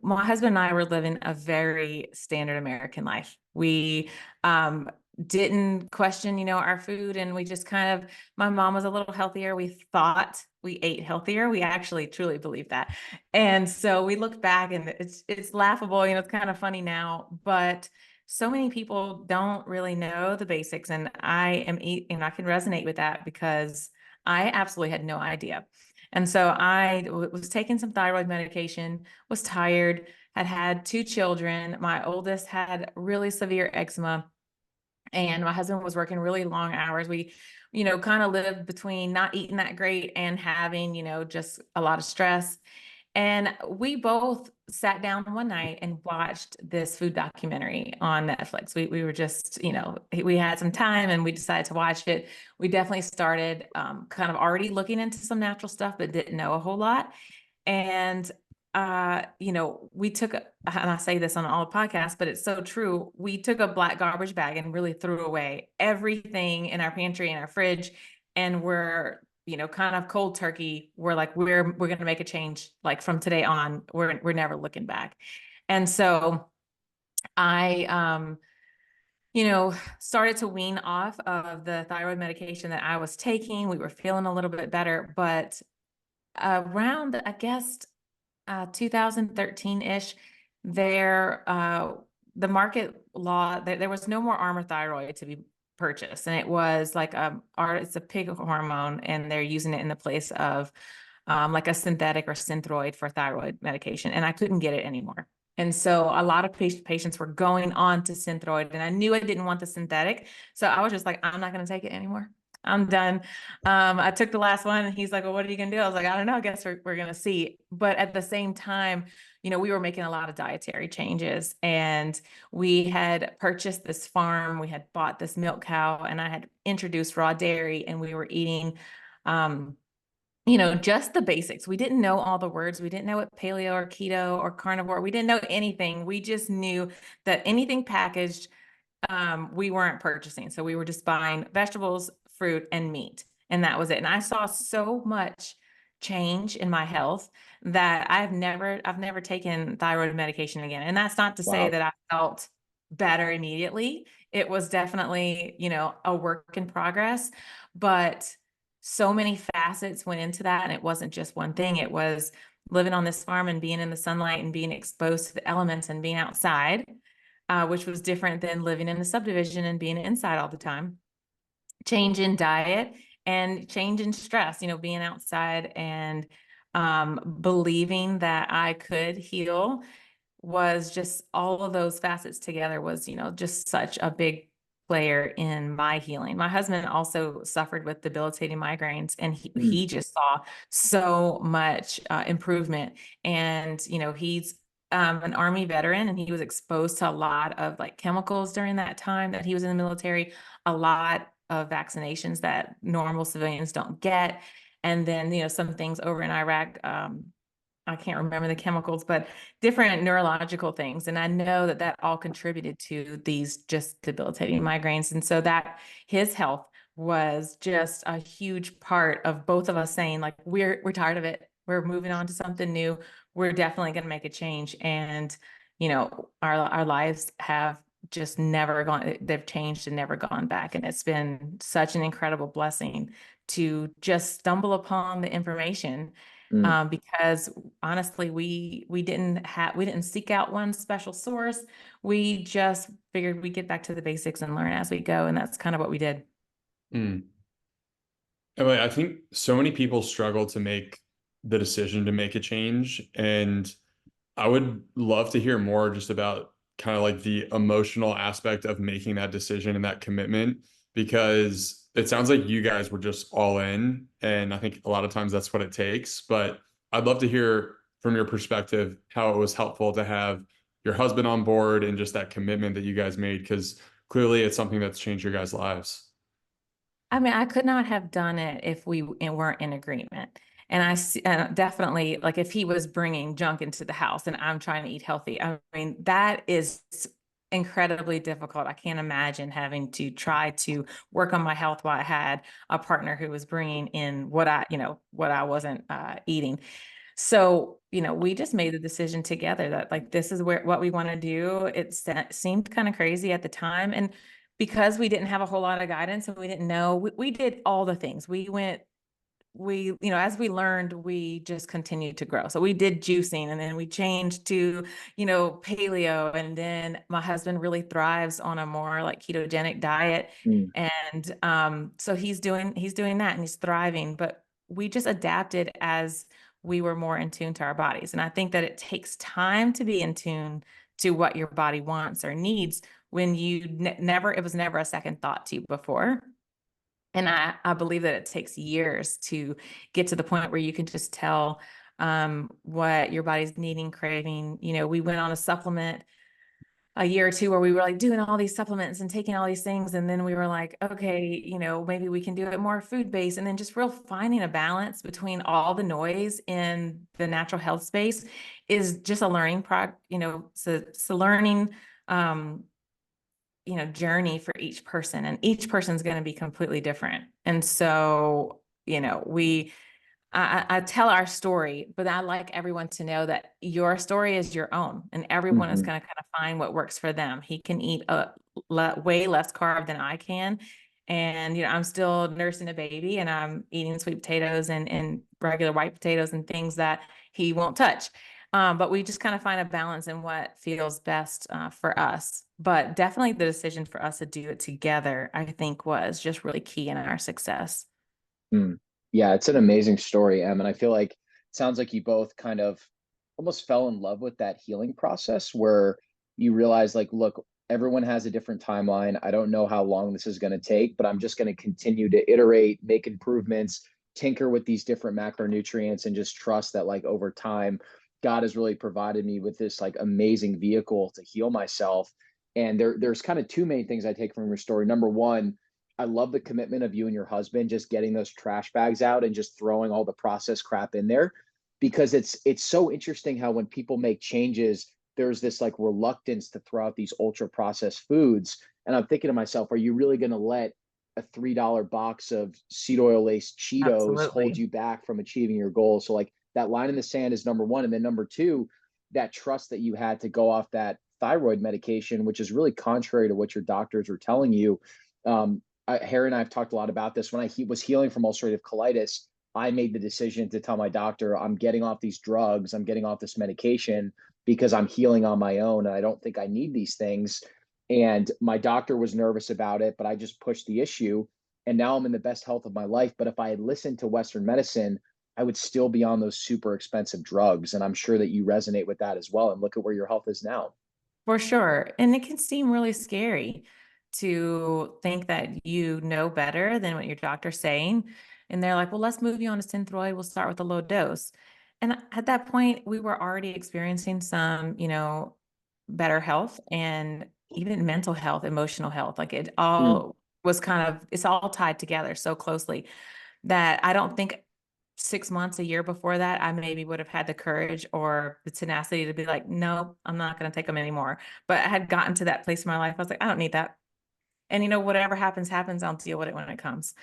my husband and I were living a very standard American life. We didn't question, our food, and we just kind of, my mom was a little healthier. We thought we ate healthier. We actually truly believe that. And so we look back and it's laughable, it's kind of funny now, but so many people don't really know the basics. And I can resonate with that because I absolutely had no idea. And so I was taking some thyroid medication, was tired, had two children. My oldest had really severe eczema, and my husband was working really long hours. We, kind of lived between not eating that great and having, just a lot of stress. And we both sat down one night and watched this food documentary on Netflix. We were just, we had some time and we decided to watch it. We definitely started kind of already looking into some natural stuff, but didn't know a whole lot. And we took, and I say this on all the podcasts, but it's so true. We took a black garbage bag and really threw away everything in our pantry and our fridge. And we're, kind of cold turkey. We're like, we're going to make a change. Like from today on, we're never looking back. And so I, started to wean off of the thyroid medication that I was taking. We were feeling a little bit better, but around, I guess, 2013-ish, the market law, there was no more Armour thyroid to be purchased. And it was like it's a pig hormone, and they're using it in the place of like a synthetic or Synthroid for thyroid medication. And I couldn't get it anymore. And so a lot of patients were going on to Synthroid, and I knew I didn't want the synthetic. So I was just like, I'm not going to take it anymore. I'm done. I took the last one, and he's like, well, what are you going to do? I was like, I don't know. I guess we're going to see. But at the same time, we were making a lot of dietary changes, and we had purchased this farm. We had bought this milk cow, and I had introduced raw dairy, and we were eating, just the basics. We didn't know all the words. We didn't know what paleo or keto or carnivore. We didn't know anything. We just knew that anything packaged, we weren't purchasing. So we were just buying vegetables, fruit, and meat. And that was it. And I saw so much change in my health that I've never taken thyroid medication again. And that's not to say that I felt better immediately. It was definitely, a work in progress, but so many facets went into that. And it wasn't just one thing. It was living on this farm and being in the sunlight and being exposed to the elements and being outside, which was different than living in the subdivision and being inside all the time. Change in diet and change in stress, being outside and believing that I could heal was just all of those facets together was, just such a big player in my healing. My husband also suffered with debilitating migraines, and he just saw so much improvement. And, he's an Army veteran, and he was exposed to a lot of like chemicals during that time that he was in the military, a lot of vaccinations that normal civilians don't get. And then, some things over in Iraq, I can't remember the chemicals, but different neurological things. And I know that all contributed to these just debilitating migraines. And so that his health was just a huge part of both of us saying, like, we're tired of it. We're moving on to something new. We're definitely going to make a change. And, our lives have just never gone, they've changed and never gone back. And it's been such an incredible blessing to just stumble upon the information. Because honestly, we didn't seek out one special source. We just figured we'd get back to the basics and learn as we go. And that's kind of what we did. Emily, I think so many people struggle to make the decision to make a change. And I would love to hear more just about kind of like the emotional aspect of making that decision and that commitment, because it sounds like you guys were just all in. And I think a lot of times that's what it takes. But I'd love to hear from your perspective how it was helpful to have your husband on board and just that commitment that you guys made, because clearly it's something that's changed your guys' lives. I mean, I could not have done it if we weren't in agreement. And definitely, like, if he was bringing junk into the house and I'm trying to eat healthy, I mean, that is incredibly difficult. I can't imagine having to try to work on my health while I had a partner who was bringing in what I wasn't eating. So, we just made the decision together that like this is what we want to do. Seemed kind of crazy at the time. And because we didn't have a whole lot of guidance and we didn't know, we did all the things. As we learned, we just continued to grow. So we did juicing and then we changed to, paleo. And then my husband really thrives on a more like ketogenic diet. Mm, And so he's doing that and he's thriving. But we just adapted as we were more in tune to our bodies. And I think that it takes time to be in tune to what your body wants or needs when it was never a second thought to you before. And I believe that it takes years to get to the point where you can just tell what your body's needing, craving. We went on a supplement a year or two where we were like doing all these supplements and taking all these things. And then we were like, okay, maybe we can do it more food-based. And then just real finding a balance between all the noise in the natural health space is just a learning so it's a learning journey for each person, and each person's going to be completely different. And so, I tell our story, but I like everyone to know that your story is your own, and everyone is mhm, going to kind of find what works for them. He can eat way less carb than I can. And, I'm still nursing a baby and I'm eating sweet potatoes and regular white potatoes and things that he won't touch. But we just kind of find a balance in what feels best for us. But definitely the decision for us to do it together, I think, was just really key in our success. mm. Yeah, it's an amazing story, Em, and I feel like it sounds like you both kind of almost fell in love with that healing process where you realize, like, look, everyone has a different timeline. I don't know how long this is going to take, but I'm just going to continue to iterate, make improvements, tinker with these different macronutrients, and just trust that, like, over time, God has really provided me with this like amazing vehicle to heal myself. And there's kind of two main things I take from your story. Number one, I love the commitment of you and your husband just getting those trash bags out and just throwing all the processed crap in there, because it's so interesting how when people make changes, there's this like reluctance to throw out these ultra processed foods. And I'm thinking to myself, are you really going to let a $3 box of seed oil laced Cheetos hold Absolutely. you back from achieving your goals? So like that line in the sand is number one. And then number two, that trust that you had to go off that thyroid medication, which is really contrary to what your doctors were telling you. Harry and I have talked a lot about this. When I was healing from ulcerative colitis, I made the decision to tell my doctor, I'm getting off these drugs, I'm getting off this medication because I'm healing on my own and I don't think I need these things. And my doctor was nervous about it, but I just pushed the issue. And now I'm in the best health of my life. But if I had listened to Western medicine, I would still be on those super expensive drugs. And I'm sure that you resonate with that as well. And look at where your health is now. For sure. And it can seem really scary to think that you know better than what your doctor's saying. And they're like, well, let's move you on to Synthroid. We'll start with a low dose. And at that point, we were already experiencing some, better health and even mental health, emotional health. Like it Mm, all it's all tied together so closely that I don't think 6 months, a year before that, I maybe would have had the courage or the tenacity to be like, no, I'm not going to take them anymore. But I had gotten to that place in my life. I was like, I don't need that. And whatever happens, happens. I'll deal with it when it comes.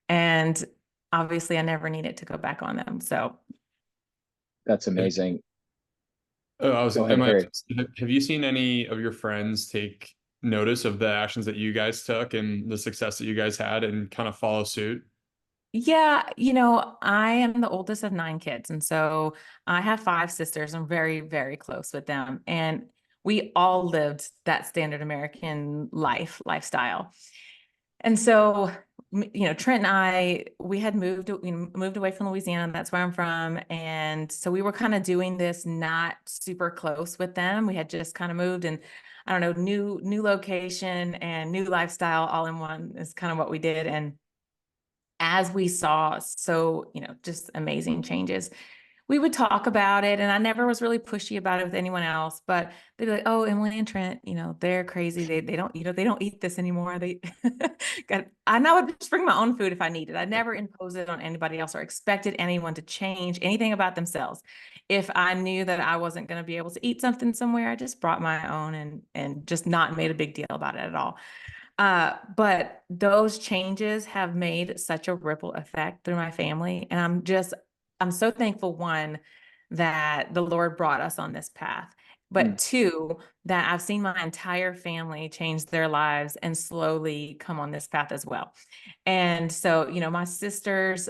And obviously I never needed to go back on them. So that's amazing. Oh, I was, Go ahead, am I, Harry. have you seen any of your friends take notice of the actions that you guys took and the success that you guys had and kind of follow suit? yeah, I am the oldest of 9 kids. And so I have 5 sisters. I'm very, very close with them. And we all lived that standard American lifestyle. And so, Trent and I, we had moved away from Louisiana. That's where I'm from. And so we were kind of doing this not super close with them. We had just kind of moved and I don't know, new location and new lifestyle all in one is kind of what we did. And as we saw just amazing changes, we would talk about it. And I never was really pushy about it with anyone else, but they'd be like, oh, Emilie and Trent, they're crazy. They don't, they don't eat this anymore. They and I would just bring my own food if I needed. I never imposed it on anybody else or expected anyone to change anything about themselves. If I knew that I wasn't going to be able to eat something somewhere, I just brought my own and just not made a big deal about it at all. But those changes have made such a ripple effect through my family. And I'm so thankful, one, that the Lord brought us on this path. But two, that I've seen my entire family change their lives and slowly come on this path as well. And so, my sisters,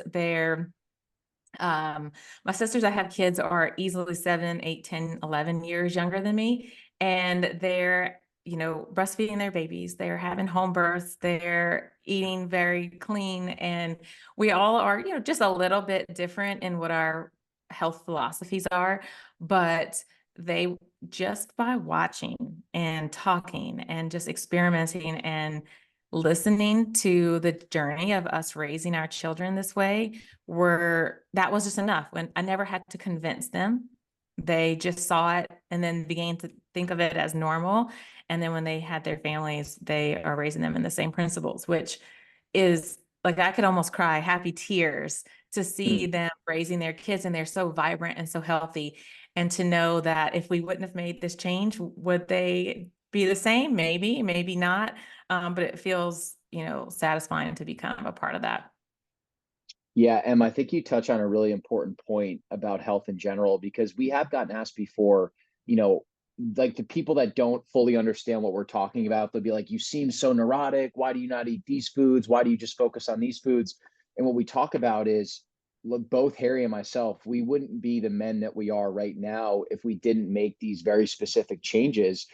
my sisters that have kids are easily 7, 8, 10, 11 years younger than me. And they're, breastfeeding their babies. They're having home births. They're eating very clean. And we all are, just a little bit different in what our health philosophies are. But they, just by watching and talking and just experimenting and listening to the journey of us raising our children this way, that was just enough. When I never had to convince them, they just saw it and then began to think of it as normal. And then when they had their families, they are raising them in the same principles, which is like, I could almost cry happy tears to see them raising their kids, and they're so vibrant and so healthy. And to know that if we wouldn't have made this change, would they be the same? Maybe, maybe not. But it feels, satisfying to become a part of that. Yeah, Em, I think you touch on a really important point about health in general, because we have gotten asked before, you know, like the people that don't fully understand what we're talking about, they'll be like, you seem so neurotic. Why do you not eat these foods? Why do you just focus on these foods? And what we talk about is, look, both Harry and myself, we wouldn't be the men that we are right now if we didn't make these very specific changes.